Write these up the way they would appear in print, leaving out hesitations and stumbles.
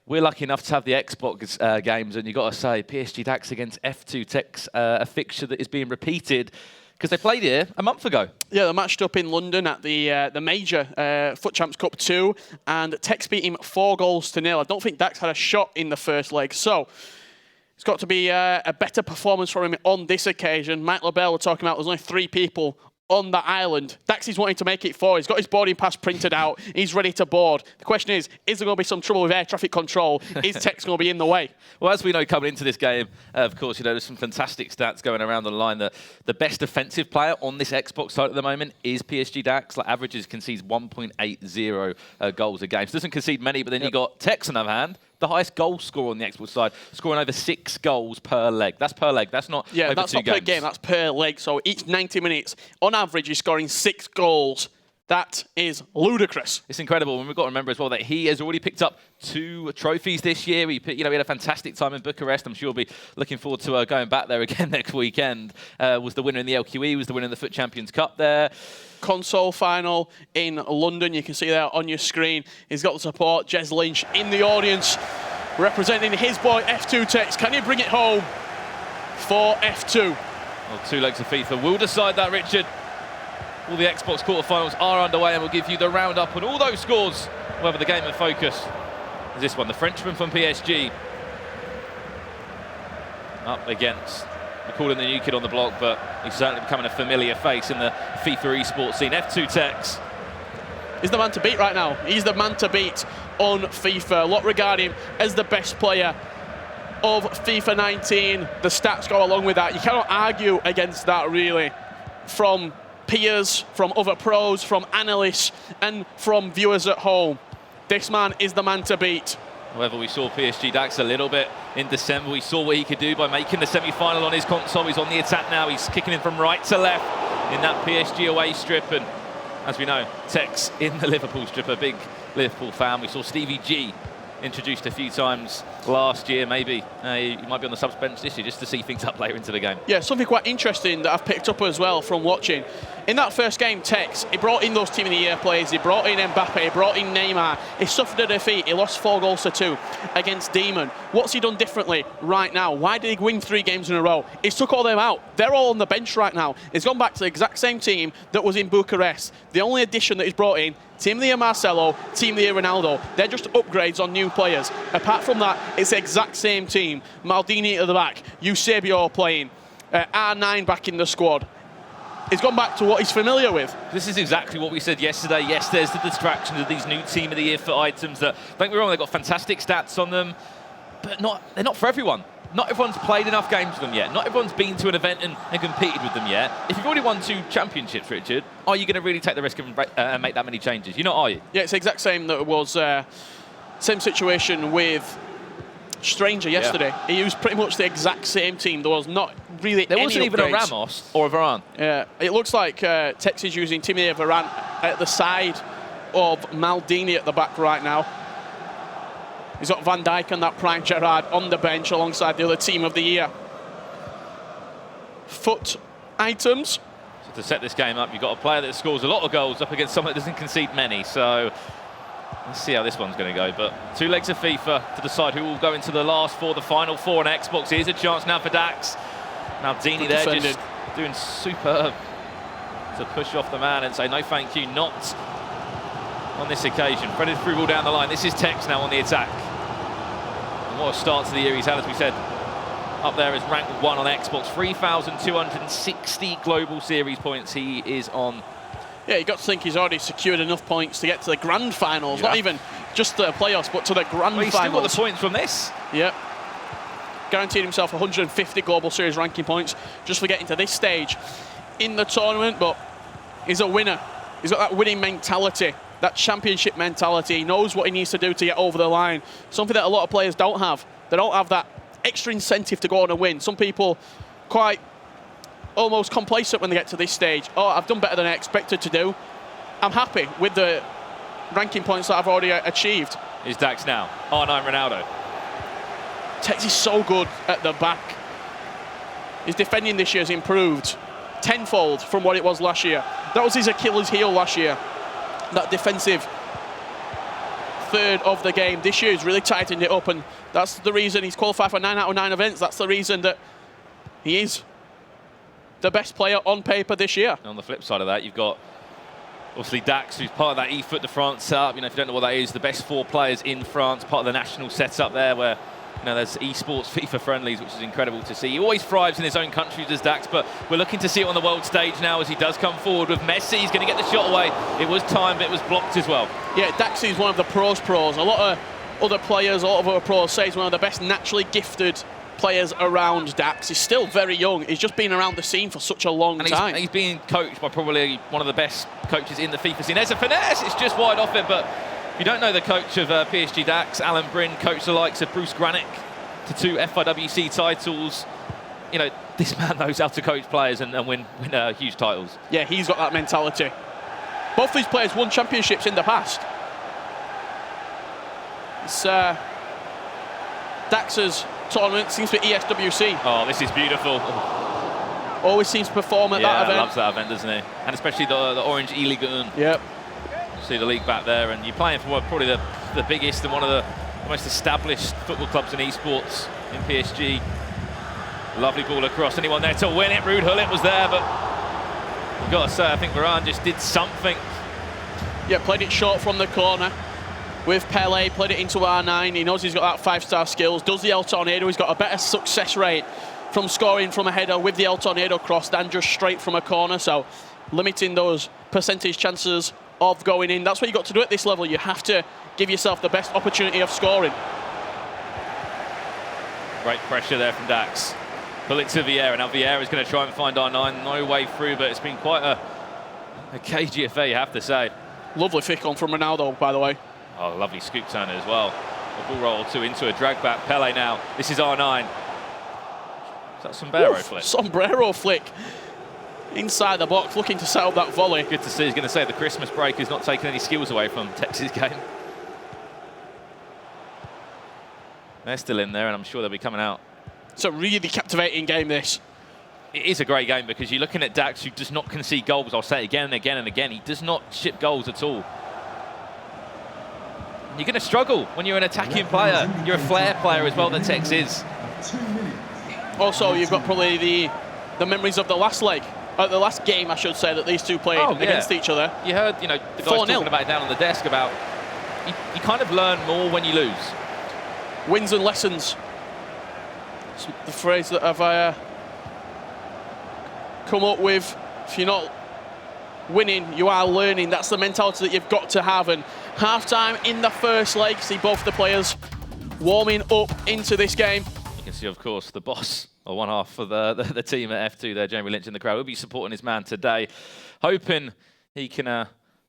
We're lucky enough to have the Xbox games, and you've got to say, PSG DaXe against F2Tekkz, a fixture that is being repeated because they played here a month ago. Yeah, they matched up in London at the major FUT Champs Cup 2, and Tekkz beat him 4-0. I don't think DaXe had a shot in the first leg, so it's got to be a better performance from him on this occasion. Mike LaBelle were talking about there's only 3 people on that island. DaXe is wanting to make it 4. He's got his boarding pass printed out. He's ready to board. The question is there going to be some trouble with air traffic control? Is Tekkz going to be in the way? Well, as we know coming into this game, of course, there's some fantastic stats going around the line. The best defensive player on this Xbox side at the moment is PSG DaXe. Like, averages concedes 1.80 goals a game. So doesn't concede many, but then you got Tekkz on the other hand, the highest goal scorer on the Xbox side, scoring over 6 goals per leg. That's per leg. That's not over 2 games. That's not per game. That's per leg. So each 90 minutes, on average, he's scoring 6 goals. That is ludicrous. It's incredible. And we've got to remember as well that he has already picked up 2 trophies this year. He had a fantastic time in Bucharest. I'm sure he'll be looking forward to going back there again next weekend. Was the winner in the LQE, was the winner in the FUT Champions Cup there. Console final in London. You can see that on your screen. He's got the support. Jez Lynch in the audience representing his boy F2Tekkz. Can he bring it home for F2? Well, 2 legs of FIFA will decide that, Richard. All the Xbox quarterfinals are underway, and we'll give you the roundup on all those scores. Whether the game of focus is this one, the Frenchman from PSG up against, we call him the new kid on the block, but he's certainly becoming a familiar face in the FIFA esports scene. F2Tekkz. He's the man to beat right now. He's the man to beat on FIFA. A lot regard him as the best player of FIFA 19. The stats go along with that. You cannot argue against that, really, from peers, from other pros, from analysts, and from viewers at home. This man is the man to beat. However, we saw PSG DaXe a little bit in December. We saw what he could do by making the semi-final on his console. He's on the attack now. He's kicking in from right to left in that PSG away strip. And as we know, Tekkz in the Liverpool strip, a big Liverpool fan. We saw Stevie G introduced a few times last year. Maybe he might be on the subs bench this year just to see things up later into the game. Yeah, something quite interesting that I've picked up as well from watching. In that first game, Tekkz, he brought in those Team of the Year players. He brought in Mbappe, he brought in Neymar. He suffered a defeat. He lost 4-2 against Demon. What's he done differently right now? Why did he win 3 games in a row? He's took all them out. They're all on the bench right now. He's gone back to the exact same team that was in Bucharest. The only addition that he's brought in, Team of the Year Marcelo, Team of the Year Ronaldo. They're just upgrades on new players. Apart from that, it's the exact same team. Maldini at the back, Eusebio playing, R9 back in the squad. He's gone back to what he's familiar with. This is exactly what we said yesterday. Yes, there's the distraction of these new Team of the Year FUT items that, don't get me wrong, they've got fantastic stats on them, but they're not for everyone. Not everyone's played enough games with them yet. Not everyone's been to an event and competed with them yet. If you've already won 2 championships, Richard, are you going to really take the risk and make that many changes? You're not, are you? Yeah, it's the exact same that it was, same situation with Stranger yesterday. Yeah. He used pretty much the exact same team. There was not really There any wasn't even upgrades. a Ramos or a Varane. Yeah, it looks like Tekkz is using Timmy Varane at the side of Maldini at the back right now. He's got Van Dijk and that prime Gerrard on the bench alongside the other Team of the Year. FUT items. So to set this game up, you've got a player that scores a lot of goals up against someone that doesn't concede many. So let's see how this one's going to go. But 2 legs of FIFA to decide who will go into the last 4, the final 4 on Xbox. Here's a chance now for DaXe. Maldini there just doing superb to push off the man and say no thank you, not on this occasion. Threaded through ball down the line. This is Tekkz now on the attack. And what a start to the year he's had, as we said. Up there is ranked 1 on Xbox. 3,260 global series points he is on. Yeah, you've got to think he's already secured enough points to get to the grand finals. Yeah. Not even just the playoffs, but to the grand finals. He's still got the points from this. Yep. Guaranteed himself 150 global series ranking points just for getting to this stage in the tournament, but he's a winner. He's got that winning mentality, that championship mentality. He knows what he needs to do to get over the line. Something that a lot of players don't have. They don't have that extra incentive to go on and win. Some people quite almost complacent when they get to this stage. Oh, I've done better than I expected to do. I'm happy with the ranking points that I've already achieved. Is DaXe now. R9 Ronaldo. Tekkz is so good at the back. His defending this year has improved tenfold from what it was last year. That was his Achilles heel last year. That defensive third of the game. This year he's really tightened it up, and that's the reason he's qualified for 9 out of 9 events. That's the reason that he is the best player on paper this year. And on the flip side of that, you've got obviously DaXe, who's part of that F2 de France setup. You know, if you don't know what that is, the best 4 players in France, part of the national setup there, where there's esports FIFA friendlies, which is incredible to see. He always thrives in his own country, does DaXe, but we're looking to see it on the world stage now as he does come forward with Messi. He's going to get the shot away. It was timed, but it was blocked as well. Yeah, DaXe is one of the pros. A lot of other players, a lot of other pros say he's one of the best naturally gifted players around. DaXe is still very young. He's just been around the scene for such a long time. He's being coached by probably one of the best coaches in the FIFA scene. There's a finesse. It's just wide off it, but if you don't know the coach of PSG DaXe, Alan Bryn, coached the likes of Bruce Granick to 2 FIWC titles. You know, this man knows how to coach players and win huge titles. Yeah, he's got that mentality. Both these players won championships in the past. It's DaXe's tournament seems to be ESWC. Oh, this is beautiful. Always seems to perform at that event. Yeah, loves that event, doesn't he? And especially the Orange E-Ligue 1. Yep. See the league back there, and you're playing for probably the biggest and one of the most established football clubs in esports in PSG. Lovely ball across. Anyone there to win it? Ruud Gullit was there, but you've got to say, I think Varane just did something. Yeah, played it short from the corner with Pele, played it into R9. He knows he's got that 5-star skills. Does the El Tornado. He's got a better success rate from scoring from a header with the El Tornado cross than just straight from a corner. So limiting those percentage chances of going in. That's what you've got to do at this level. You have to give yourself the best opportunity of scoring. Great pressure there from DaXe. Pull it to Vieira. Now Vieira is going to try and find R9. No way through, but it's been quite a cagey affair, you have to say. Lovely flick on from Ronaldo, by the way. Oh, lovely scoop turner as well. A ball roll or two into a drag back. Pele now. This is R9. Is that sombrero flick? Sombrero flick. Inside the box, looking to set up that volley. Good to see. He's going to say the Christmas break is not taking any skills away from Texas game. They're still in there, and I'm sure they'll be coming out. It's a really captivating game, this. It is a great game because you're looking at DaXe, who does not concede goals. I'll say it again and again and again. He does not ship goals at all. You're going to struggle when you're an attacking player. You're a flair player as well, that Tekkz is. Also, you've got probably the memories of the last leg. The last game, I should say, that these two played against each other. You heard, the guys talking about it down on the desk about you kind of learn more when you lose. Wins and lessons. It's the phrase that I've come up with. If you're not winning, you are learning. That's the mentality that you've got to have. And half-time in the first leg, see both the players warming up into this game. You can see, of course, the boss, or one half of the team at F2 there, Jeremy Lynch in the crowd. He'll be supporting his man today, hoping he can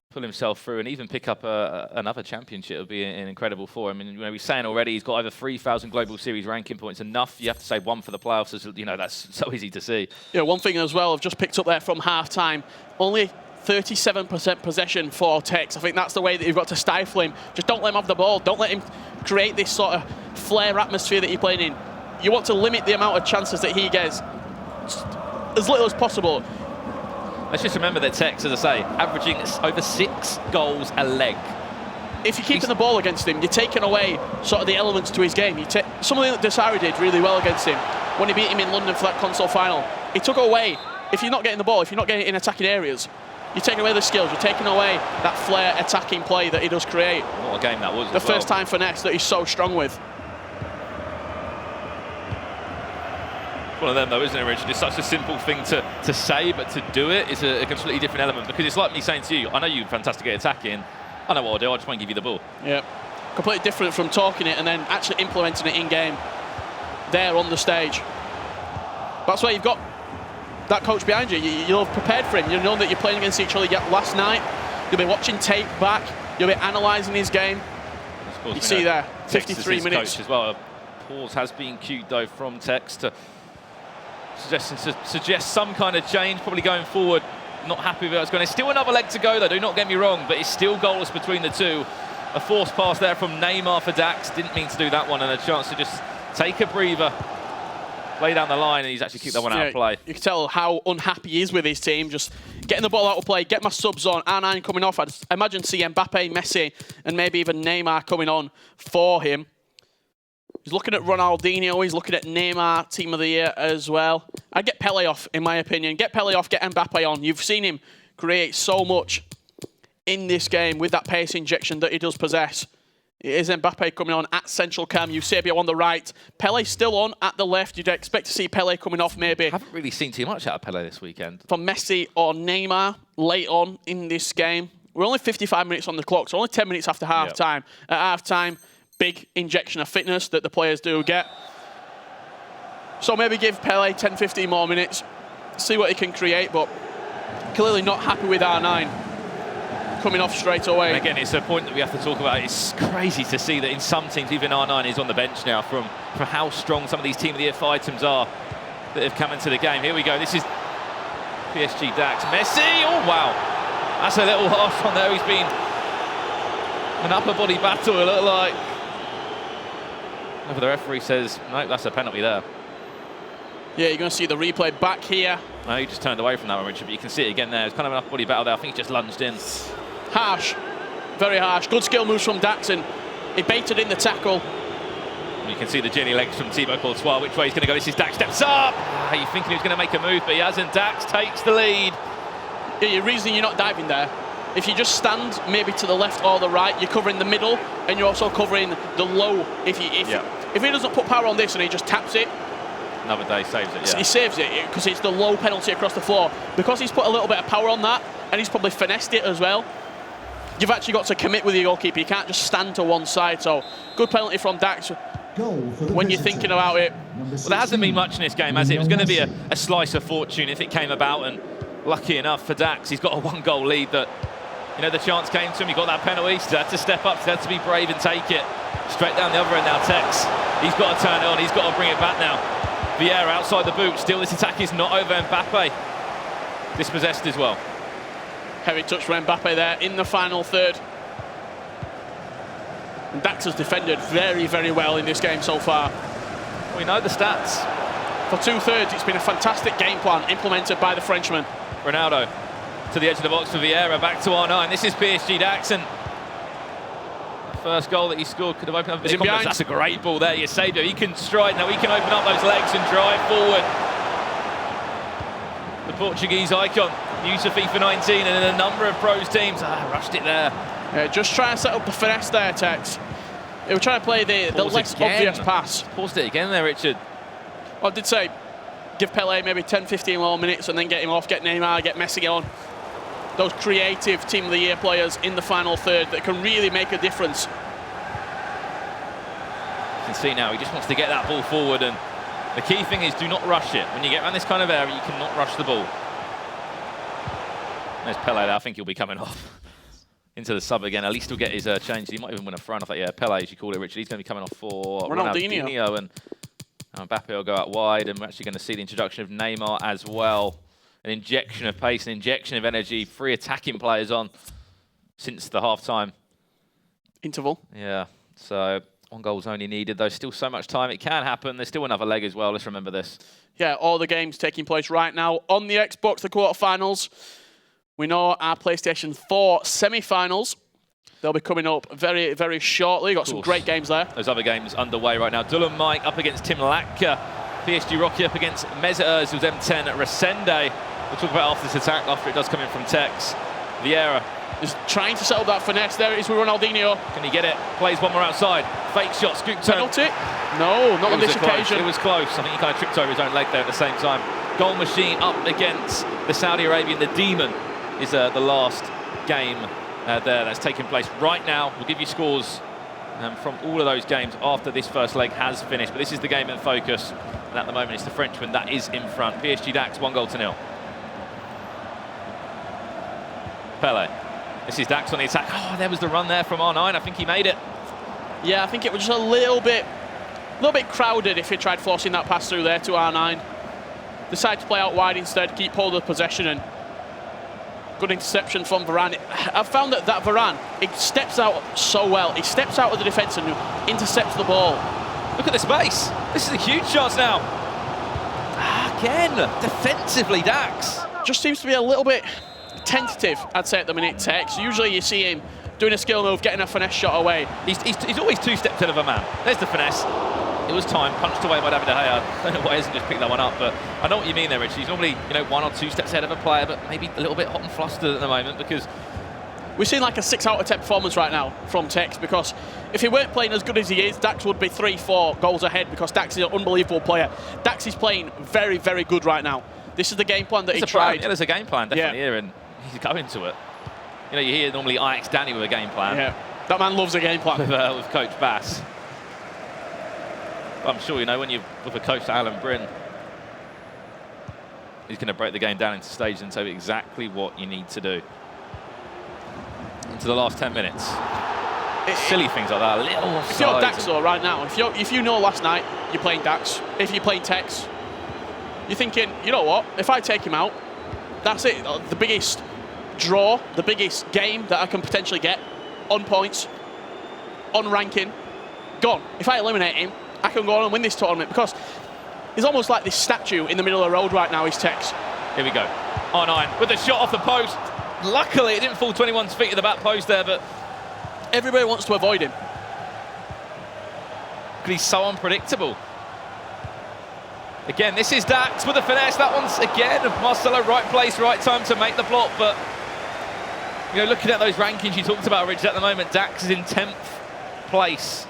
pull himself through and even pick up another championship. It'll be an incredible for him. And we're saying already he's got over 3,000 global series ranking points. Enough, you have to say, one for the playoffs. That's so easy to see. Yeah, one thing as well, I've just picked up there from half-time. Only 37% possession for Tekkz. I think that's the way that you've got to stifle him. Just don't let him have the ball. Don't let him create this sort of flair atmosphere that you're playing in. You want to limit the amount of chances that he gets as little as possible. Let's just remember that Tekkz, as I say, averaging over 6 goals a leg. If you're keeping the ball against him, you're taking away sort of the elements to his game. Something that Desari did really well against him when he beat him in London for that console final. He took away, if you're not getting the ball, if you're not getting it in attacking areas, you're taking away the skills, you're taking away that flair attacking play that he does create. What a game that was. The first time finesse that he's so strong with. One of them, though, isn't it, Richard? It's such a simple thing to say, but to do it is a completely different element. Because it's like me saying to you, I know you're fantastic at attacking. I know what I'll do. I just want to give you the ball. Yeah, completely different from talking it and then actually implementing it in game there on the stage. That's why you've got that coach behind you. You're prepared for him. You know that you're playing against each other last night. You'll be watching tape back. You'll be analysing his game. You see there, 53 minutes. Coach as well. A pause has been cued, though, from Tekkz to suggest some kind of change, probably going forward. Not happy with how it's going. There's still another leg to go, though, do not get me wrong, but it's still goalless between the two. A forced pass there from Neymar for DaXe. Didn't mean to do that one, and a chance to just take a breather. play down the line, and he's actually kicked that one out of play. You can tell how unhappy he is with his team. Just getting the ball out of play, get my subs on, R9 coming off. I'd imagine see Mbappe, Messi, and maybe even Neymar coming on for him. He's looking at Ronaldinho, he's looking at Neymar, Team of the Year as well. I'd get Pele off, in my opinion. Get Pele off, get Mbappe on. You've seen him create so much in this game with that pace injection that he does possess. It is Mbappe coming on at central cam, Eusebio on the right. Pele still on at the left. You'd expect to see Pele coming off maybe. I haven't really seen too much out of Pele this weekend. For Messi or Neymar late on in this game. We're only 55 minutes on the clock, so only 10 minutes after half-time. At half-time, big injection of fitness that the players do get. So maybe give Pele 10-15 more minutes, see what he can create, but clearly not happy with R9. Coming off straight away. And again, it's a point that we have to talk about. It's crazy to see that in some teams, even R9 is on the bench now from how strong some of these Team of the Year items are that have come into the game. Here we go. This is PSG DaXe. Messi! Oh, wow. That's a little harsh on there. He's been an upper body battle, it looked like. However, the referee says, no, that's a penalty there. Yeah, you're going to see the replay back here. No, he just turned away from that one, Richard, but you can see it again there. It's kind of an upper body battle there. I think he just lunged in. Harsh, very harsh. Good skill moves from DaXe. He baited in the tackle. And you can see the Jenny legs from Thibaut Courtois. Which way he's going to go? This is DaXe. Steps up. You're thinking he was going to make a move, but he hasn't. DaXe takes the lead. Yeah, you're reasoning you're not diving there. If you just stand maybe to the left or the right, you're covering the middle, and you're also covering the low. If he doesn't put power on this and he just taps it, another day saves it, yeah. He saves it because it's the low penalty across the floor. Because he's put a little bit of power on that, and he's probably finessed it as well, you've actually got to commit with your goalkeeper. You can't just stand to one side. So, good penalty from DaXe when you're thinking about it. Well, there hasn't been much in this game, has it? It was going to be a slice of fortune if it came about, and lucky enough for DaXe, he's got a one-goal lead that, you know, the chance came to him. He got that penalty, so he had to step up, so he had to be brave and take it. Straight down the other end now, Tekkz. He's got to turn it on, he's got to bring it back now. Vieira outside the boot, still this attack is not over. Mbappe dispossessed as well. Heavy touch for Mbappe there in the final third. And DaXe has defended very, very well in this game so far. We know the stats. For two-thirds, it's been a fantastic game plan implemented by the Frenchman. Ronaldo to the edge of the box for Vieira, back to R9. This is PSG DaXe. First goal that he scored could have opened up a bit of confidence. That's a great ball there, Eusebio. He can stride now, he can open up those legs and drive forward. The Portuguese icon, new to FIFA 19 and in a number of pros teams. Rushed it there. Yeah, just try and set up the finesse there, Tekkz. He was trying to play the less obvious pass. Paused it again there, Richard. Well, I did say, give Pele maybe 10-15 more minutes and then get him off, get Neymar, get Messi on. Those creative Team of the Year players in the final third that can really make a difference. You can see now, he just wants to get that ball forward, and the key thing is do not rush it. When you get around this kind of area, you cannot rush the ball. There's Pele there. I think he'll be coming off into the sub again. At least he'll get his change. He might even win a front. I thought, yeah, Pele, as you call it, Richard. He's going to be coming off for Ronaldinho, and Mbappe will go out wide, and we're actually going to see the introduction of Neymar as well. An injection of pace, an injection of energy, 3 attacking players on since the half-time interval. Yeah, so 1 goal's only needed. There's still so much time. It can happen. There's still another leg as well. Let's remember this. Yeah, all the games taking place right now on the Xbox, the quarterfinals. We know our PlayStation 4 semi-finals. They'll be coming up very, very shortly. Got some great games there. Those other games underway right now. Dylan Mike up against Tim Latka. PSG Rocky up against Mesut Ozil's M10 Resende. We'll talk about after this attack, after it does come in from Tekkz. Vieira is trying to settle that finesse. There it is with Ronaldinho. Can he get it? Plays one more outside. Fake shot, scoop turn. Penalty? No, not on this occasion. It was close. I think he kind of tripped over his own leg there at the same time. Goal machine up against the Saudi Arabian. The Demon is the last game there that's taking place right now. We'll give you scores from all of those games after this first leg has finished. But this is the game in focus. And at the moment, it's the Frenchman that is in front. PSG DaXe, 1-0. Pele. This is DaXe on the attack. Oh, there was the run there from R9. I think he made it. Yeah, I think it was just a little bit crowded if he tried forcing that pass through there to R9. Decided to play out wide instead, keep hold of possession, and good interception from Varane. I've found that Varane, he steps out so well. He steps out of the defence and intercepts the ball. Look at the space. This is a huge chance now. again, defensively, DaXe. Just seems to be a little bit tentative, I'd say, at the minute, Tekkz. Usually you see him doing a skill move, getting a finesse shot away. He's always 2 steps ahead of a man. There's the finesse. It was time, punched away by David De Gea. I don't know why he hasn't just picked that one up, but I know what you mean there, Rich. He's normally, 1 or 2 steps ahead of a player, but maybe a little bit hot and flustered at the moment because we're seeing like a 6 out of 10 performance right now from Tekkz, because if he weren't playing as good as he is, DaXe would be 3-4 goals ahead, because DaXe is an unbelievable player. DaXe is playing very, very good right now. This is the game plan that he tried. Yeah, there's a game plan definitely here, and he's going to it. You hear normally Ajax Danny with a game plan. Yeah, that man loves a game plan. with Coach Bass. I'm sure when you're with a coach Alan Bryn, he's going to break the game down into stages and tell you exactly what you need to do. Into the last 10 minutes. Silly things like that, a little offside. If you're DaXe though, right now, if you know last night you're playing DaXe, if you're playing Tekkz, you're thinking, you know what, if I take him out, that's it. The biggest draw, the biggest game that I can potentially get on points, on ranking, gone. If I eliminate him, I can go on and win this tournament, because he's almost like this statue in the middle of the road right now, he's Tekkz. Here we go. R9 with the shot off the post. Luckily, it didn't fall 21's feet at the back post there, but everybody wants to avoid him. Because he's so unpredictable. Again, this is DaXe with a finesse. That one's, again, Marcelo, right place, right time to make the block. But, looking at those rankings you talked about, Rich, at the moment, DaXe is in 10th place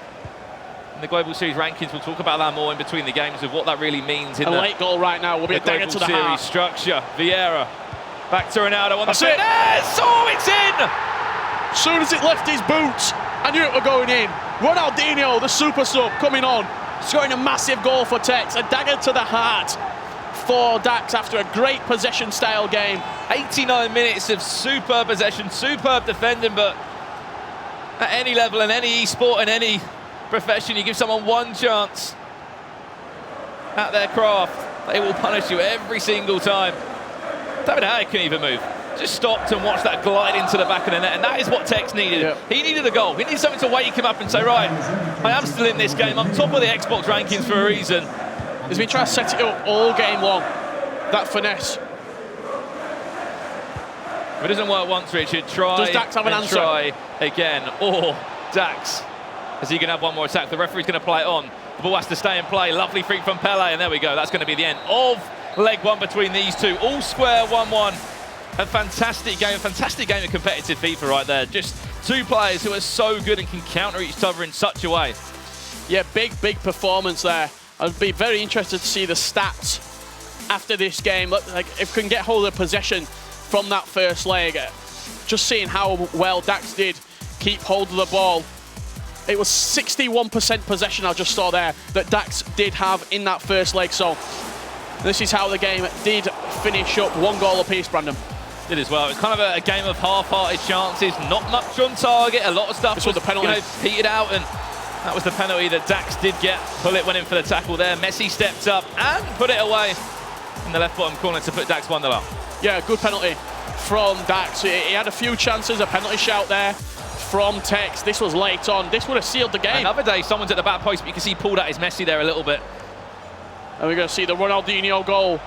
in the Global Series rankings. We'll talk about that more in between the games of what that really means in a late goal right now will be a dagger to the heart. Structure. Vieira back to Ronaldo on the finesse. Oh, it's in! As soon as it left his boots, I knew it were going in. Ronaldinho, the super sub, coming on, scoring a massive goal for Tekkz. A dagger to the heart for DaXe after a great possession-style game. 89 minutes of superb possession, superb defending, but at any level, in any e-sport, in any profession, you give someone one chance at their craft, they will punish you every single time. David De Gea couldn't even move. Just stopped and watched that glide into the back of the net, and that is what Tekkz needed. Yep. He needed a goal. He needed something to wake him up and say, right, I am still in this game. I'm top of the Xbox rankings for a reason. He's been trying to set it up all game long, that finesse. If it doesn't work once, Richard, try. Does DaXe have an answer? Try again, or DaXe. Is he going to have one more attack? The referee's going to play it on. The ball has to stay in play. Lovely freak from Pele, and there we go. That's going to be the end of leg one between these two. All square, 1-1. A fantastic game of competitive FIFA right there. Just two players who are so good and can counter each other in such a way. Yeah, big performance there. I'd be very interested to see the stats after this game. Like, if we can get hold of possession from that first leg, just seeing how well DaXe did keep hold of the ball. It was 61% possession I just saw there that DaXe did have in that first leg. So this is how the game did finish up, 1 goal apiece, Brandon. Did as well. It was kind of a game of half-hearted chances, not much on target. A lot of stuff was the penalty. Petered out, and that was the penalty that DaXe did get. Pullet went in for the tackle there. Messi stepped up and put it away in the left bottom corner to put DaXe 1-0 up. Yeah, good penalty from DaXe. He had a few chances, a penalty shout there from Tekkz. This was late on. This would have sealed the game. Another day, someone's at the back post, but you can see pulled out his Messi there a little bit. And we're going to see the Ronaldinho goal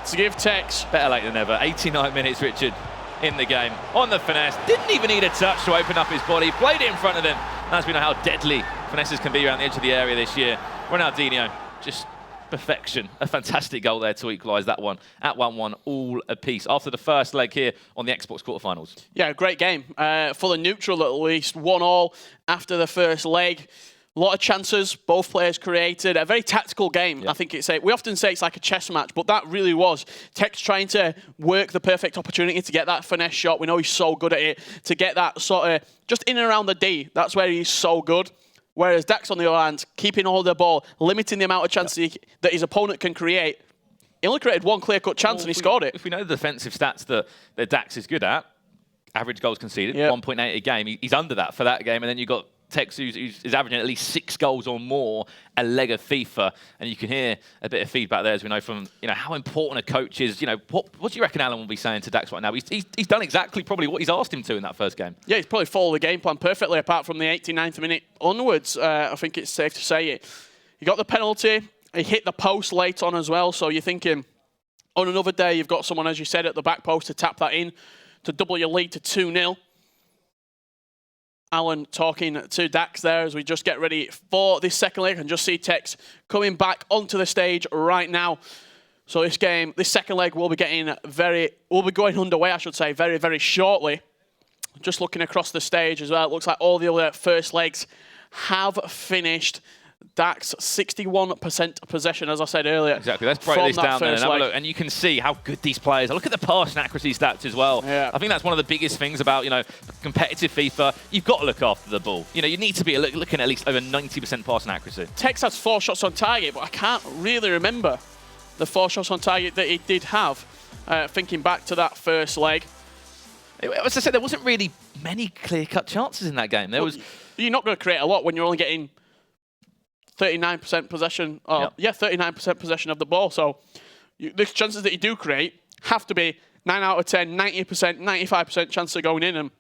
to give Tekkz. Better late than never. 89 minutes, Richard, in the game. On the finesse. Didn't even need a touch to open up his body. Played it in front of him. As we know how deadly finesses can be around the edge of the area this year. Ronaldinho, just perfection. A fantastic goal there to equalise that one at 1-1, all apiece. After the first leg here on the Xbox quarterfinals. Yeah, great game. For the neutral, at least. 1-1 after the first leg. A lot of chances, both players created. A very tactical game, I think we often say it's like a chess match, but that really was. Tekkz trying to work the perfect opportunity to get that finesse shot. We know he's so good at it. To get that sort of, just in and around the D, that's where he's so good. Whereas DaXe, on the other hand, keeping hold of the ball, limiting the amount of chances that his opponent can create. He only created one clear-cut chance and he scored it. If we know the defensive stats that DaXe is good at, average goals conceded, 1.8 a game, he's under that for that game, and then you've got Tekkz, who's averaging at least 6 goals or more a leg of FIFA, and you can hear a bit of feedback there, as we know from how important a coach is. What do you reckon Alan will be saying to DaXe right now? He's done exactly probably what he's asked him to in that first game. Yeah, he's probably followed the game plan perfectly, apart from the 89th minute onwards. I think it's safe to say it. He got the penalty. He hit the post late on as well, so you're thinking, on another day, you've got someone, as you said, at the back post to tap that in to double your lead to 2-0. Alan talking to DaXe there as we just get ready for this second leg, and just see Tekkz coming back onto the stage right now. So this second leg will be going underway, I should say, very, very shortly. Just looking across the stage as well, it looks like all the other first legs have finished. DaXe 61% possession, as I said earlier. Exactly. Let's break this down then and have a look. And you can see how good these players are. Look at the pass and accuracy stats as well. Yeah. I think that's one of the biggest things about, competitive FIFA. You've got to look after the ball. You need to be looking at least over 90% pass and accuracy. Tekkz has 4 shots on target, but I can't really remember the 4 shots on target that he did have. Thinking back to that first leg. As I said, there wasn't really many clear-cut chances in that game. You're not going to create a lot when you're only getting 39% possession. Yeah, 39% possession of the ball. So the chances that you do create have to be 9 out of 10, 90%, 95% chance of going in. And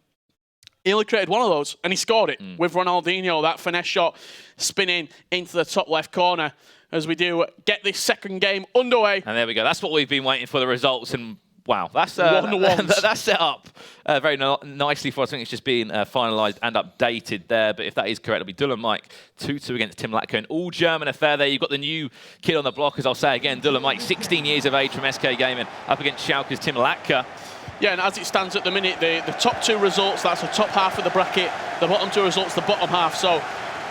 he only created one of those, and he scored it with Ronaldinho, that finesse shot spinning into the top left corner as we do get this second game underway. And there we go. That's what we've been waiting for, the results. And wow, that's set up very nicely for us. I think it's just being finalised and updated there. But if that is correct, it'll be Dylan Mike 2-2 against Tim Latko. An all-German affair there. You've got the new kid on the block, as I'll say again. Dylan Mike, 16 years of age from SK Gaming, up against Schalke's Tim Latko. Yeah, and as it stands at the minute, the top 2 results, that's the top half of the bracket. The bottom 2 results, the bottom half. So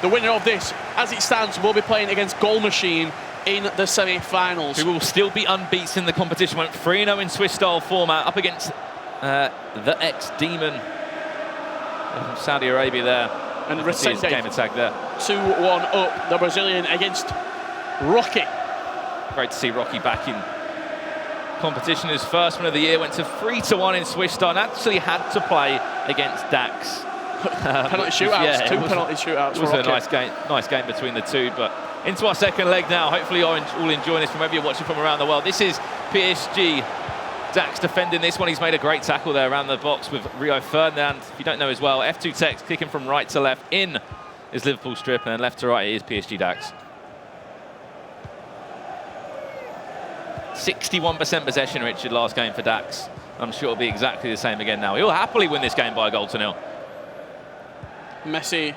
the winner of this, as it stands, will be playing against Goal Machine in the semi-finals. Who will still be unbeaten in the competition. Went 3-0 in Swiss-style format, up against the ex-Demon from Saudi Arabia there. And Resende, game attack there. 2-1 up, the Brazilian against Rocky. Great to see Rocky back in competition. His first one of the year, went to 3-1 in Swiss-style, and actually had to play against DaXe. Penalty shootouts, yeah, 2 penalty shootouts. It was a nice game between the two. But into our second leg now. Hopefully you're all enjoying this from wherever you're watching from around the world. This is PSG DaXe defending this one. He's made a great tackle there around the box with Rio Ferdinand. If you don't know as well, F2Tekkz kicking from right to left in his Liverpool strip, and then left to right it is PSG DaXe. 61% possession, Richard, last game for DaXe. I'm sure it'll be exactly the same again now. He'll happily win this game by a 1-0. Messi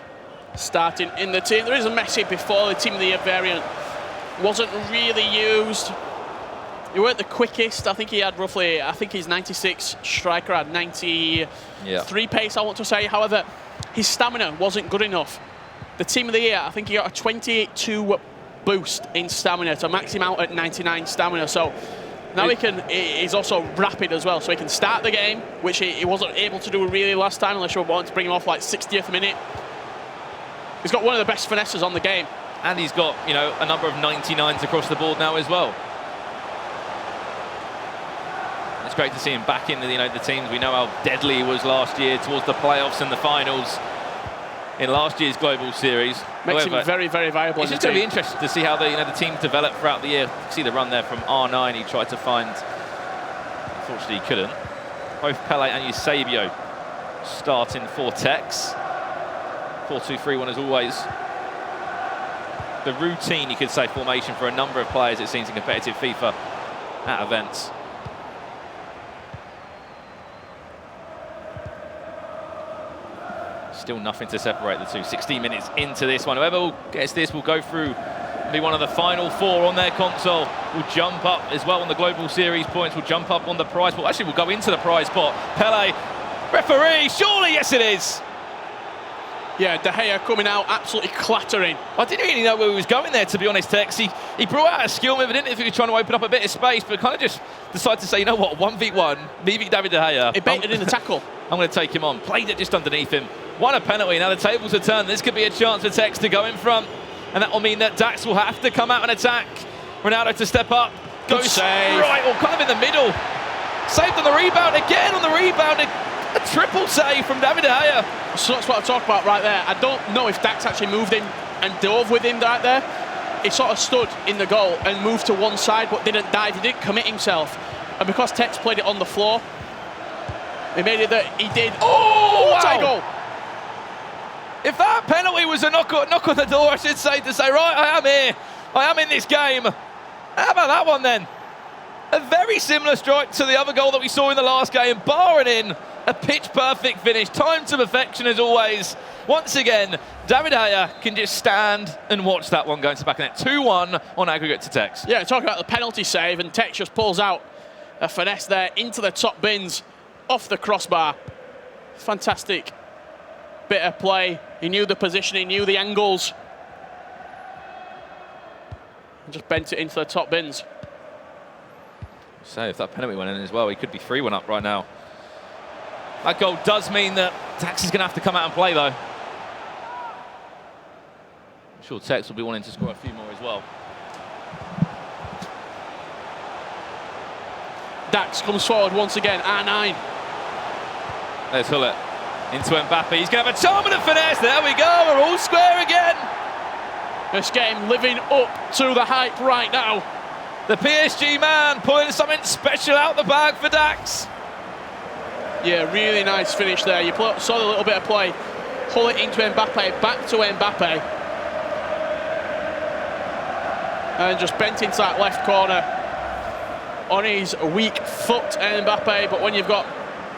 starting in the team. There is a Messi before the Team of the Year variant. Wasn't really used. He weren't the quickest. I think he had roughly, his 96 striker had 93 pace, I want to say. However, his stamina wasn't good enough. The Team of the Year, I think he got a 22 boost in stamina to max him out at 99 stamina. So now he's also rapid as well, so he can start the game, which he wasn't able to do really last time, unless you wanted to bring him off like 60th minute. He's got one of the best finesses on the game. And he's got, a number of 99s across the board now as well. It's great to see him back in the teams. We know how deadly he was last year towards the playoffs and the finals in last year's Global Series. Makes him very, very viable. It's just going to be interesting to see how the teams develop throughout the year. See the run there from R9 he tried to find. Unfortunately, he couldn't. Both Pele and Eusebio starting for Tekkz. 4-2-3-1 as always. The routine, you could say, formation for a number of players, it seems, in competitive FIFA at events. Still nothing to separate the two. 16 minutes into this one. Whoever gets this will go through, be one of the final 4 on their console. Will jump up as well on the Global Series points. Will jump up on the prize pot. Actually, will go into the prize pot. Pele, referee, surely, yes it is. Yeah, De Gea coming out, absolutely clattering. I didn't really know where he was going there, to be honest, Tekkz. He brought out a skill move. I didn't know if he was trying to open up a bit of space, but kind of just decided to say, you know what, 1v1, me v David De Gea. He baited in the tackle. I'm going to take him on. Played it just underneath him. Won a penalty. Now the tables are turned. This could be a chance for Tekkz to go in front, and that will mean that DaXe will have to come out and attack. Ronaldo to step up. Goes save. Right, or kind of in the middle. Saved on the rebound. Again on the rebound. A triple save from David De Gea. So that's what I talk about right there. I don't know if DaXe actually moved in and dove with him right there. He sort of stood in the goal and moved to one side, but didn't dive. He didn't commit himself. And because Tekkz played it on the floor, he made it that he did. Oh, wow. Goal. If that penalty was a knock on the door, I should say, to say, right, I am here. I am in this game. How about that one then? A very similar strike to the other goal that we saw in the last game, barring in a pitch-perfect finish, timed to perfection as always. Once again, David Haya can just stand and watch that one go into the back of net. 2-1 on aggregate to Tekkz. Yeah, talking about the penalty save, and Tekkz just pulls out a finesse there into the top bins, off the crossbar. Fantastic bit of play. He knew the position, he knew the angles. And just bent it into the top bins. So if that penalty went in as well, he could be 3-1 up right now. That goal does mean that DaXe is going to have to come out and play, though. I'm sure Tekkz will be wanting to score a few more as well. DaXe comes forward once again, R9. There's Hullet into Mbappe. He's going to have a charming finesse. There we go. We're all square again. This game living up to the hype right now. The PSG man pulling something special out the bag for DaXe. Yeah, really nice finish there. You saw a little bit of play. Pull it into Mbappe, back to Mbappe. And just bent into that left corner on his weak foot, Mbappe. But when you've got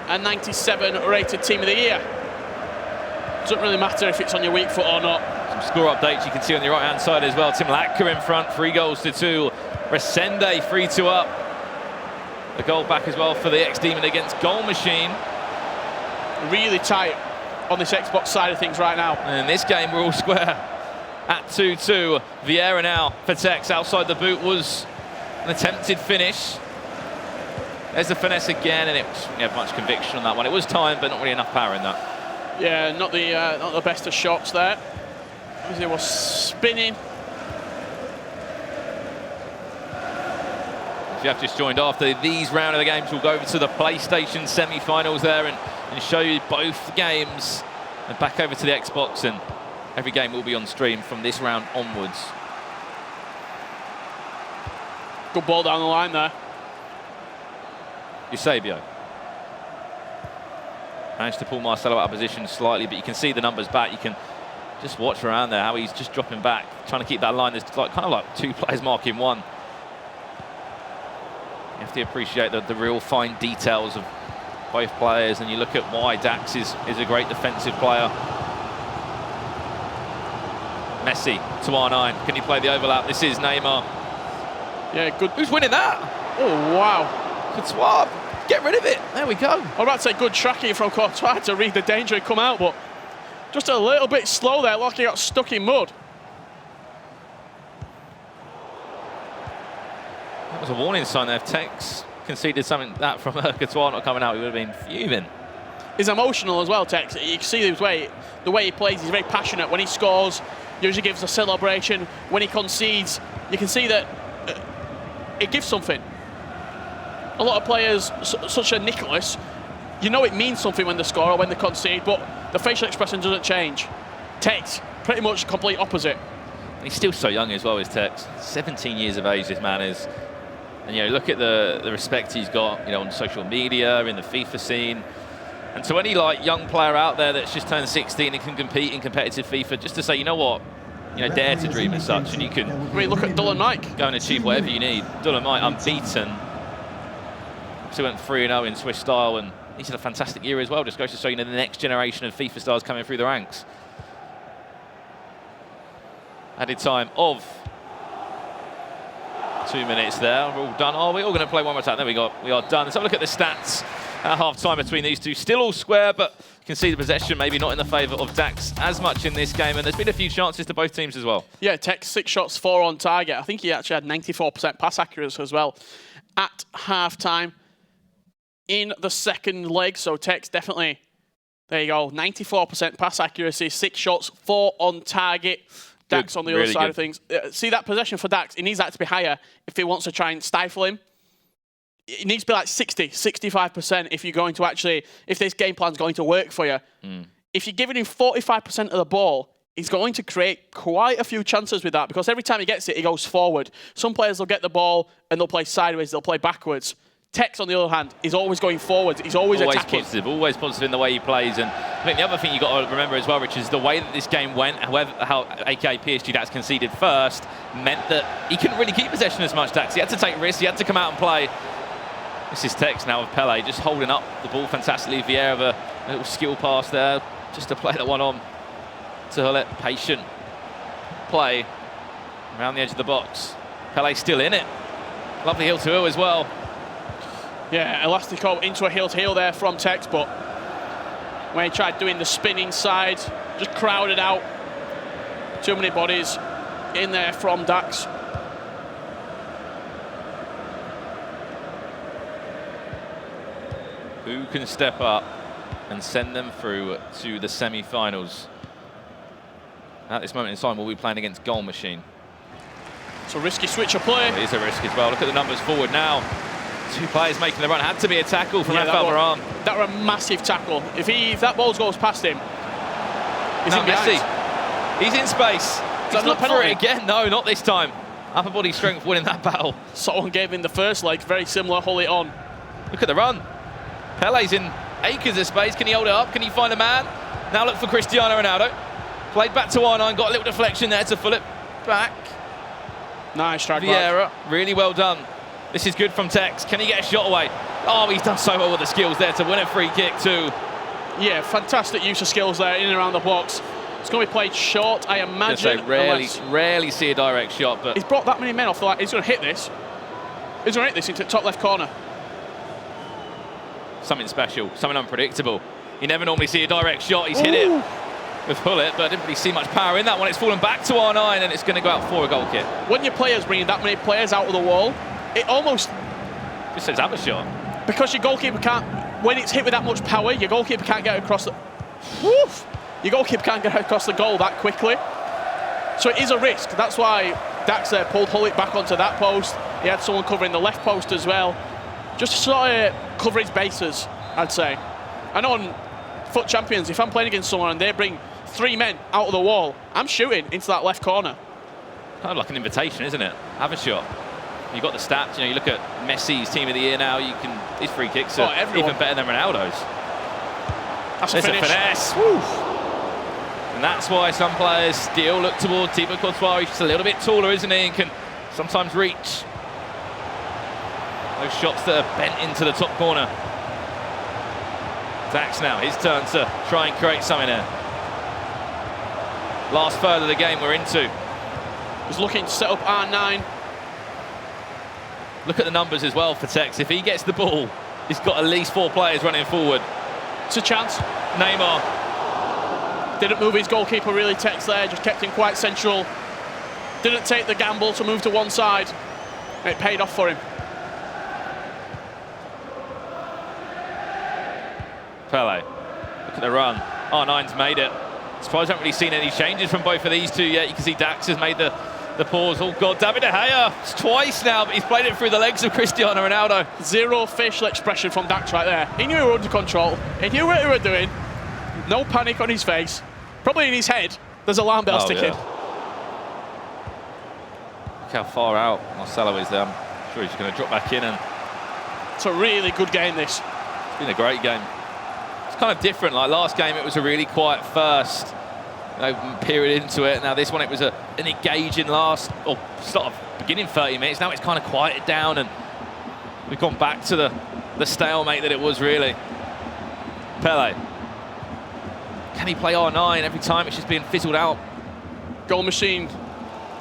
a 97 rated team of the year, it doesn't really matter if it's on your weak foot or not. Some score updates you can see on the right-hand side as well. Tim Latka in front, 3-2. Resende 3-2 up. A goal back as well for the ex-Demon against Goal Machine. Really tight on this Xbox side of things right now. And in this game, we're all square at 2-2. Vieira now for Tekkz. Outside the boot was an attempted finish. There's the finesse again, and it didn't have much conviction on that one. It was timed, but not really enough power in that. Yeah, not the best of shots there. As he was spinning. If you have just joined after these round of the games, we'll go over to the PlayStation semi-finals there and show you both games. And back over to the Xbox, and every game will be on stream from this round onwards. Good ball down the line there. Eusebio. Managed to pull Marcelo out of position slightly, but you can see the numbers back. You can just watch around there how he's just dropping back, trying to keep that line. There's kind of like two players marking one. You have to appreciate the real fine details of both players, and you look at why DaXe is a great defensive player. Messi to R9. Can he play the overlap? This is Neymar. Yeah, good. Who's winning that? Oh, wow. Good swap. Get rid of it. There we go. I was about to say good tracking from Courtois to read the danger and come out, but just a little bit slow there, like he got stuck in mud. That was a warning sign there. If Tekkz conceded something that from Courtois not coming out, he would have been fuming. He's emotional as well, Tekkz. You can see the way he plays. He's very passionate. When he scores, usually gives a celebration. When he concedes, you can see that it gives something. A lot of players, such as Nicholas, you know it means something when they score or when they concede, but the facial expression doesn't change. Tekkz, pretty much the complete opposite. He's still so young as well as Tekkz. 17 years of age, this man is. And, you know, look at the respect he's got, you know, on social media, in the FIFA scene. And to any, like, young player out there that's just turned 16 and can compete in competitive FIFA, just to say, you know what, you know, dare to dream as such, and you can... I mean, look at Dylan Mike. Go and achieve whatever you need. Dylan Mike, unbeaten. So went 3-0 in Swiss style, and he's had a fantastic year as well. Just goes to show, you know, the next generation of FIFA stars coming through the ranks. Added time of 2 minutes there. We're all done. Are we all going to play one more time? There we go. We are done. Let's have a look at the stats at half-time between these two. Still all square, but you can see the possession maybe not in the favour of DaXe as much in this game. And there's been a few chances to both teams as well. Yeah, Tekkz 6 shots, 4 on target. I think he actually had 94% pass accuracy as well at half-time in the second leg. So Tekkz definitely, there you go, 94% pass accuracy, 6 shots, 4 on target. DaXe on the other side of things. See that possession for DaXe, it needs that to be higher if he wants to try and stifle him. It needs to be like 60, 65% if you're going to actually, if this game plan's going to work for you. If you're giving him 45% of the ball, he's going to create quite a few chances with that, because every time he gets it, he goes forward. Some players will get the ball and they'll play sideways, they'll play backwards. Tekkz, on the other hand, is always going forward. He's always attacking. Always positive in the way he plays. And I think the other thing you've got to remember as well, Rich, is the way that this game went, how aka PSG DaXe conceded first, meant that he couldn't really keep possession as much, DaXe. He had to take risks, he had to come out and play. This is Tekkz now with Pele, just holding up the ball fantastically. Vieira with a little skill pass there, just to play that one on to Hullet. Patient play around the edge of the box. Pele still in it. Lovely heel to heel as well. Yeah, elastico into a heel-to-heel there from Tekkz, but when he tried doing the spin inside, just crowded out. Too many bodies in there from DaXe. Who can step up and send them through to the semi-finals? At this moment in time, we'll be playing against Goal Machine. It's a risky switch of play. It is a risk as well. Look at the numbers forward now. Two players making the run. Had to be a tackle from that Varane. That were a massive tackle. If that ball goes past him, he's in Messi. He's in space. He's not for it again. No, not this time. Upper body strength winning that battle. Someone gave him the first leg. Very similar. Hold it on. Look at the run. Pele's in acres of space. Can he hold it up? Can he find a man? Now look for Cristiano Ronaldo. Played back to R9. Got a little deflection there to pull it back. Nice strike. Vieira, really well done. This is good from Tekkz. Can he get a shot away? Oh, he's done so well with the skills there to win a free kick too. Yeah, fantastic use of skills there in and around the box. It's going to be played short, I imagine. Rarely see a direct shot, but he's brought that many men off the line. He's going to hit this. He's going to hit this into the top left corner. Something special, something unpredictable. You never normally see a direct shot. He's hit it with Hullet, but I didn't really see much power in that one. It's fallen back to R9, and it's going to go out for a goal kick. When your players bringing that many players out of the wall, it almost just says have a shot. Because your goalkeeper can't, when it's hit with that much power, your goalkeeper can't get across the. Woof! Your goalkeeper can't get across the goal that quickly. So it is a risk. That's why DaXe pulled Hullet back onto that post. He had someone covering the left post as well. Just to sort of cover his bases, I'd say. I know on Foot Champions, if I'm playing against someone and they bring 3 men out of the wall, I'm shooting into that left corner. Kind of like an invitation, isn't it? Have a shot. You've got the stats. You know, you look at Messi's team of the year now. His free kicks are even better than Ronaldo's. There's a finesse. Woo. And that's why some players still look towards Thibaut Courtois. He's just a little bit taller, isn't he? And can sometimes reach those shots that are bent into the top corner. DaXe now, his turn to try and create something there. Last third of the game we're into. He's looking to set up R9. Look at the numbers as well for Tekkz. If he gets the ball, he's got at least 4 players running forward. It's a chance. Neymar. Didn't move his goalkeeper really, Tekkz there, just kept him quite central. Didn't take the gamble to move to one side. It paid off for him. Pele, look at the run. R9's made it. Surprised I haven't really seen any changes from both of these two yet. You can see DaXe has made the pause. Oh God, David De Gea. It's twice now, but he's played it through the legs of Cristiano Ronaldo. Zero facial expression from DaXe right there. He knew he was under control. He knew what he was doing. No panic on his face. Probably in his head, there's alarm bells ticking. Yeah. Look how far out Marcelo is there. I'm sure he's going to drop back in. And it's a really good game, this. It's been a great game. It's kind of different. Like last game, it was a really quiet first period into it. Now this one, it was an engaging beginning 30 minutes. Now it's kind of quieted down, and we've gone back to the stalemate that it was really. Pele. Can he play R9 every time? It's just being fizzled out. Goal Machine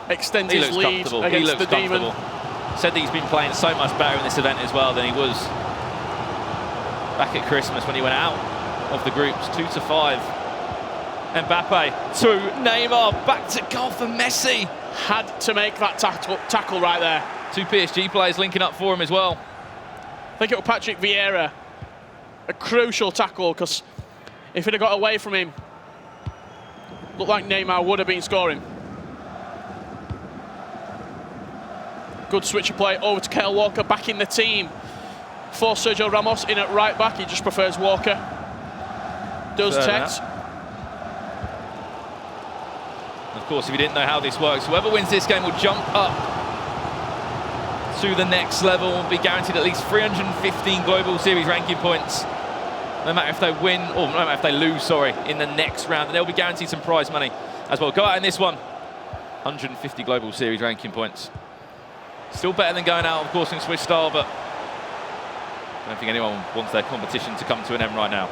extends his lead against the Demon. Said that he's been playing so much better in this event as well than he was back at Christmas when he went out of the groups. 2-5. Mbappe to Neymar, back to goal for Messi. Had to make that tackle right there. 2 PSG players linking up for him as well. I think it was Patrick Vieira. A crucial tackle, because if it had got away from him, looked like Neymar would have been scoring. Good switch of play over to Kyle Walker, back in the team for Sergio Ramos in at right back. He just prefers Walker. Does Tekkz. Of course, if you didn't know how this works, whoever wins this game will jump up to the next level will be guaranteed at least 315 global series ranking points. No matter if they win, or no matter if they lose, sorry, in the next round. And they'll be guaranteed some prize money as well. Go out in this one. 150 global series ranking points. Still better than going out, of course, in Swiss style, but I don't think anyone wants their competition to come to an end right now.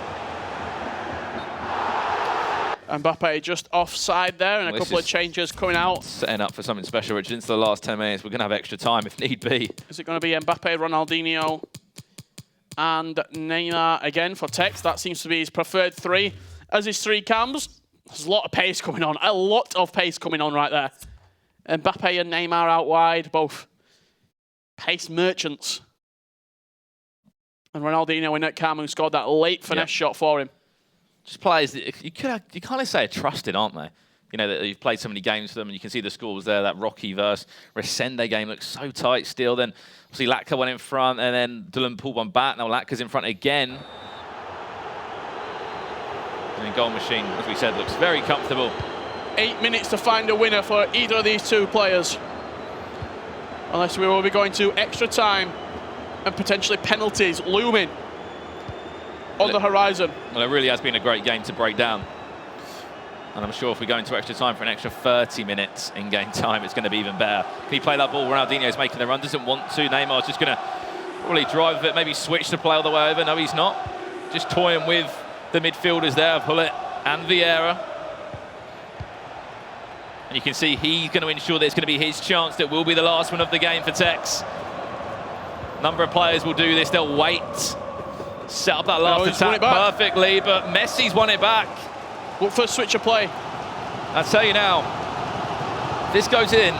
Mbappe just offside there, and a couple of changes coming out. Setting up for something special, Richard. Into the last 10 minutes, we're going to have extra time if need be. Is it going to be Mbappe, Ronaldinho, and Neymar again for Tekkz? That seems to be his preferred three. As his three cams, there's a lot of pace coming on. A lot of pace coming on right there. Mbappe and Neymar out wide, both pace merchants. And Ronaldinho in that cam who scored that late finesse shot for him. Just players that you kind of say are trusted, aren't they? You know, that you've played so many games for them, and you can see the scores there. That Rocky versus Resende game looks so tight still. Then obviously Latka went in front, and then Dylan pulled one back. Now Latka's in front again. And the goal machine, as we said, looks very comfortable. 8 minutes to find a winner for either of these two players. Unless we will be going to extra time and potentially penalties looming on the horizon. Well, it really has been a great game to break down. And I'm sure if we go into extra time for an extra 30 minutes in game time, it's going to be even better. Can he play that ball? Ronaldinho's making the run, doesn't want to. Neymar's just going to probably drive it, maybe switch the play all the way over. No, he's not. Just toying with the midfielders there, Hullet and Vieira. And you can see he's going to ensure that it's going to be his chance that will be the last one of the game for Tekkz. Number of players will do this. They'll wait. Set up that last attack perfectly, but Messi's won it back. What for a switch of play? I'll tell you now, this goes in.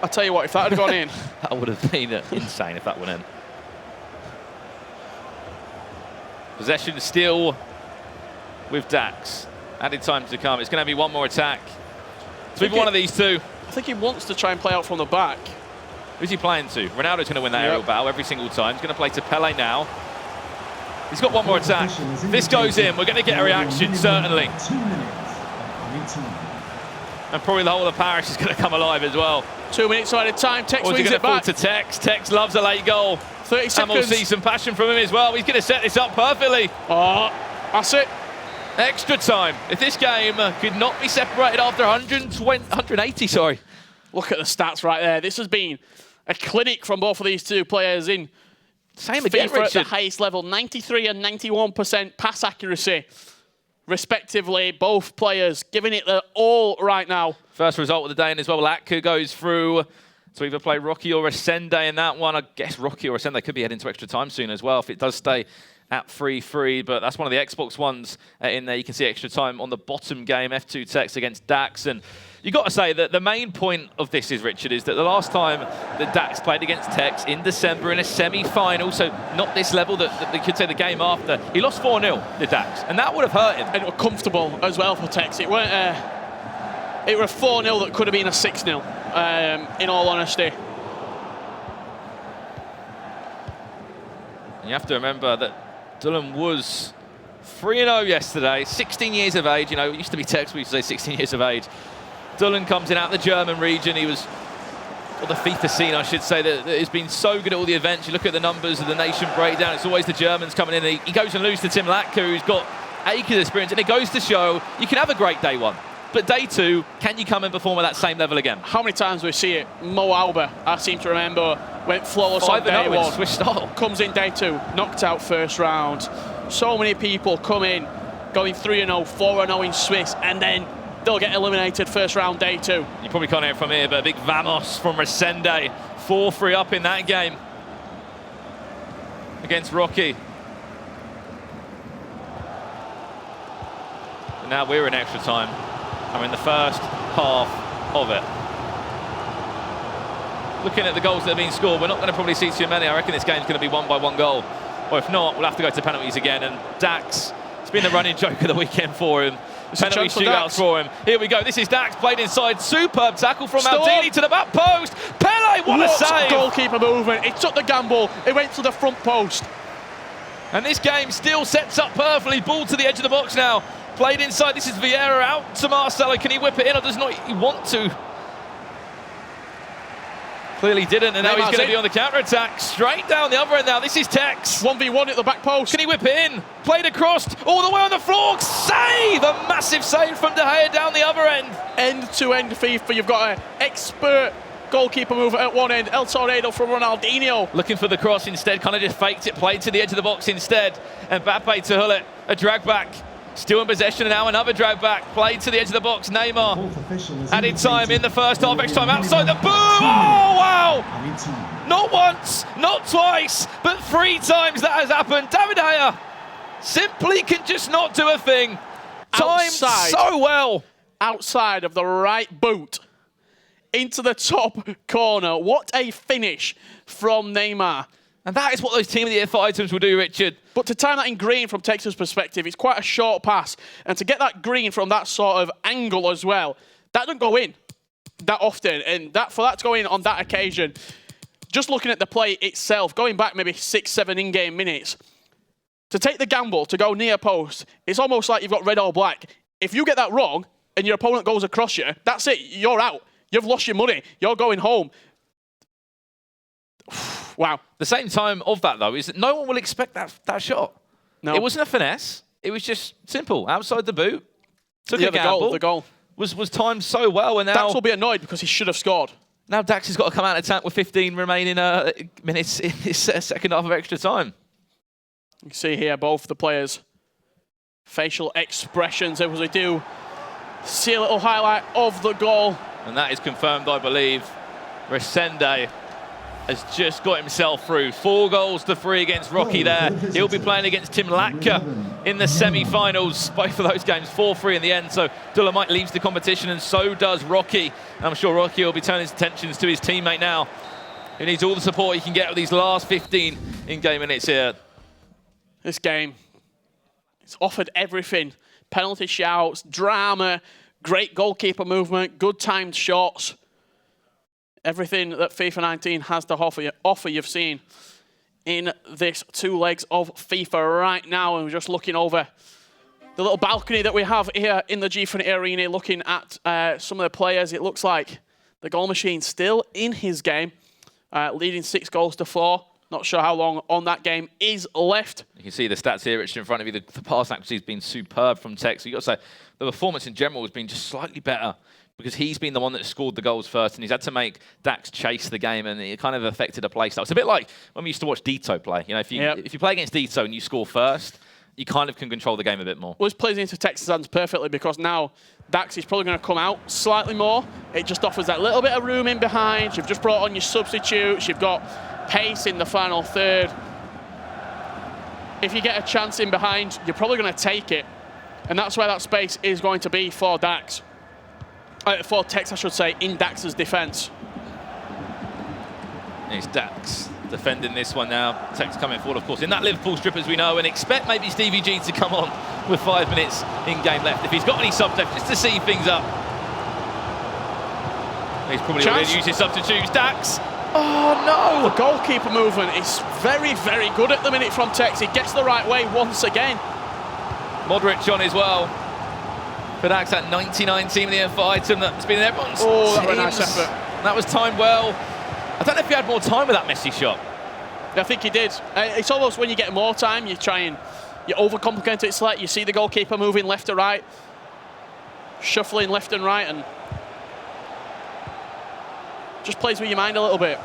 I'll tell you what, if that had gone in. That would have been insane if that went in. Possession still with DaXe. Added time to come. It's going to be one more attack. It's either one of these two. I think he wants to try and play out from the back. Who's he playing to? Ronaldo's going to win that aerial battle every single time. He's going to play to Pele now. He's got one more attack. This goes in. We're going to get a reaction, certainly. And probably the whole of Paris is going to come alive as well. 2 minutes added time. Tekkz wins it back. To Tekkz. Tekkz loves a late goal. 30 seconds. And we'll see some passion from him as well. He's going to set this up perfectly. Oh, that's it. Extra time. If this game could not be separated after 180, sorry. Look at the stats right there. This has been a clinic from both of these two players in Same again, FIFA Richard. at the highest level. 93 and 91% pass accuracy, respectively. Both players giving it their all right now. First result of the day, and as well, Latka goes through to either play Rocky or Resende in that one. I guess Rocky or Resende could be heading to extra time soon as well if it does stay at 3-3, but that's one of the Xbox ones in there. You can see extra time on the bottom game, F2Tekkz against DaXe. And you've got to say that the main point of this is, Richard, is that the last time that DaXe played against Tekkz in December in a semi-final, so not this level, that they could say the game after, he lost 4-0 to DaXe, and that would have hurt him. And it was comfortable as well for Tekkz. It weren't it were a 4-0 that could have been a 6-0, in all honesty. And you have to remember that Dylan was 3-0 yesterday, 16 years of age. You know, it used to be Tekkz, we used to say 16 years of age. Dylan comes in out of the German region. He was, or the FIFA scene, I should say, that has been so good at all the events. You look at the numbers of the nation breakdown, it's always the Germans coming in. He goes and loses to Tim Latka, who's got acres of experience, and it goes to show you can have a great day one. But day two, can you come and perform at that same level again? How many times we see it? Mo Alba, I seem to remember, went flawless on day one. Swiss style. Comes in day two, knocked out first round. So many people come in, going 3-0, 4-0 in Swiss, and then they'll get eliminated first round day two. You probably can't hear it from here, but a big vamos from Resende. 4-3 up in that game against Rocky. And now we're in extra time. I'm in the first half of it. Looking at the goals that have been scored, we're not going to probably see too many. I reckon this game's going to be won by one goal. Or if not, we'll have to go to penalties again. And DaXe, it's been the running joke of the weekend for him. Penalty shootouts for him. Here we go. This is DaXe played inside. Superb tackle from Maldini to the back post. Pele, what a save! Goalkeeper movement. He took the gamble. It went to the front post. And this game still sets up perfectly. Ball to the edge of the box now. Played inside. This is Vieira out to Marcelo. Can he whip it in or does not he want to? Clearly didn't, and now he's Neymar's going to in. be on the counter-attack. Straight down the other end now. This is Tekkz. 1v1 at the back post. Can he whip it in? Played across, all the way on the floor. Save! A massive save from De Gea down the other end. End-to-end FIFA. You've got an expert goalkeeper move at one end. El Tornado from Ronaldinho. Looking for the cross instead, kind of just faked it, played to the edge of the box instead. And Mbappe to Hullet, a drag back. Still in possession, and now another drag back. Played to the edge of the box. Neymar added time in the first half, extra time outside the boom. Oh, wow! Not once, not twice, but 3 times that has happened. David De Gea simply can just not do a thing. Timed so well. Outside of the right boot. Into the top corner. What a finish from Neymar. And that is what those Team of the Year items will do, Richard. But to time that in green from Tekkz's perspective, it's quite a short pass. And to get that green from that sort of angle as well, that doesn't go in that often. And for that to go in on that occasion, just looking at the play itself, going back maybe 6-7 in-game minutes, to take the gamble, to go near post, it's almost like you've got red or black. If you get that wrong and your opponent goes across you, that's it, you're out. You've lost your money. You're going home. Wow. The same time of that, though, is that no one will expect that shot. No. It wasn't a finesse. It was just simple. Outside the boot. Took a gamble. The goal. Was timed so well. And now DaXe will be annoyed because he should have scored. Now DaXe has got to come out of attack with 15 remaining minutes in this second half of extra time. You can see here both the players' facial expressions as we do see a little highlight of the goal. And that is confirmed, I believe. Resende has just got himself through. 4 goals to 3 against Rocky there. He'll be playing against Tim Latka in the semi-finals. Both of those games 4-3 in the end. So Dolomite leaves the competition, and so does Rocky. And I'm sure Rocky will be turning his attentions to his teammate now, who needs all the support he can get with these last 15 in-game minutes here. This game, it's offered everything. Penalty shouts, drama, great goalkeeper movement, good timed shots. Everything that FIFA 19 has to offer you've seen in this 2 legs of FIFA right now. And we're just looking over the little balcony that we have here in the Gfinity Arena, looking at some of the players. It looks like the goal machine still in his game, leading 6 goals to 4. Not sure how long on that game is left. You can see the stats here, Richard, in front of you. The pass accuracy has been superb from Tekkz. You've got to say, the performance in general has been just slightly better because he's been the one that scored the goals first, and he's had to make DaXe chase the game, and it kind of affected the play style. It's a bit like when we used to watch Dito play. You know, if you play against Dito and you score first, you kind of can control the game a bit more. Well, this plays into Tekkz's hands perfectly because now DaXe is probably going to come out slightly more. It just offers that little bit of room in behind. You've just brought on your substitutes. You've got pace in the final third. If you get a chance in behind, you're probably going to take it. And that's where that space is going to be for DaXe. For Tekkz, I should say, in DaXe's defence. It's DaXe defending this one now. Tekkz coming forward, of course, in that Liverpool strip, as we know, and expect maybe Stevie G to come on with 5 minutes in game left. If he's got any subs left, just to see things up. He's probably already used his substitutes. DaXe. Oh, no! The goalkeeper movement is very, very good at the minute from Tekkz. He gets the right way once again. Modric on as well. For DaXe, that 99 Team of the Year item that's been in everyone's teams. That was a nice effort. That was timed well. I don't know if he had more time with that Messi shot. I think he did. It's almost when you get more time, you try and you overcomplicate it slightly. You see the goalkeeper moving left to right, shuffling left and right, and just plays with your mind a little bit.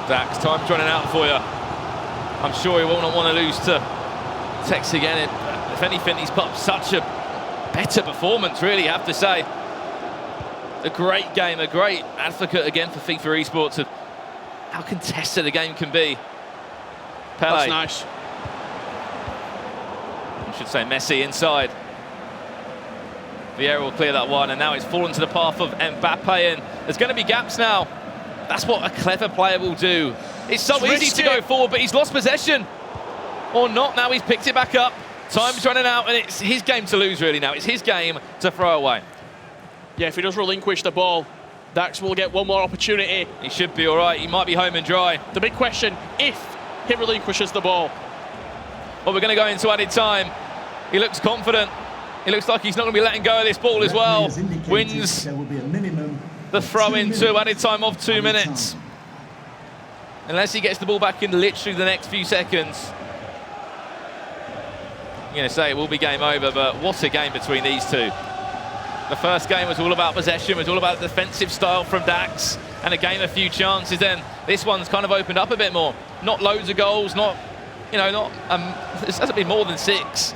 DaXe, time's running out for you. I'm sure he will not want to lose to Tekkz again. If anything, he's put up such a better performance, really, I have to say. A great game, a great advocate again for FIFA esports of how contested a game can be. Pele. That's nice. I should say Messi inside. Vieira will clear that one, and now it's fallen to the path of Mbappe, and there's going to be gaps now. That's what a clever player will do. It's so easy to go forward, but he's lost possession. Or not, now he's picked it back up. Time's running out, and it's his game to lose, really, now. It's his game to throw away. Yeah, if he does relinquish the ball, DaXe will get one more opportunity. He should be all right. He might be home and dry. The big question, if he relinquishes the ball. Well, we're going to go into added time. He looks confident. He looks like he's not going to be letting go of this ball as well. Wins. There will be a minimum the throw-in to added time of 2 minutes. Unless he gets the ball back in literally the next few seconds. I'm going to say it will be game over, but what a game between these two. The first game was all about possession, was all about defensive style from DaXe, and a game a few chances. Then this one's kind of opened up a bit more. Not loads of goals, not, it hasn't been more than 6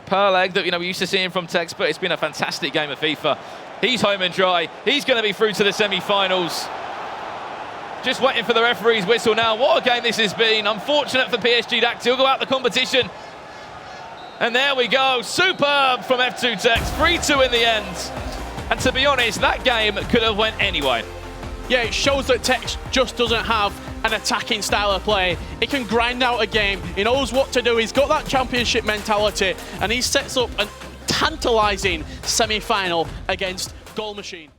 per leg that we're used to seeing from Tekkz, but it's been a fantastic game of FIFA. He's home and dry. He's going to be through to the semi-finals. Just waiting for the referee's whistle now. What a game this has been. Unfortunate for PSG DaXe. He'll go out the competition. And there we go. Superb from F2Tekkz. 3-2 in the end. And to be honest, that game could have went anyway. Yeah, it shows that Tekkz just doesn't have an attacking style of play. He can grind out a game. He knows what to do. He's got that championship mentality. And he sets up a tantalising semi-final against Goal Machine.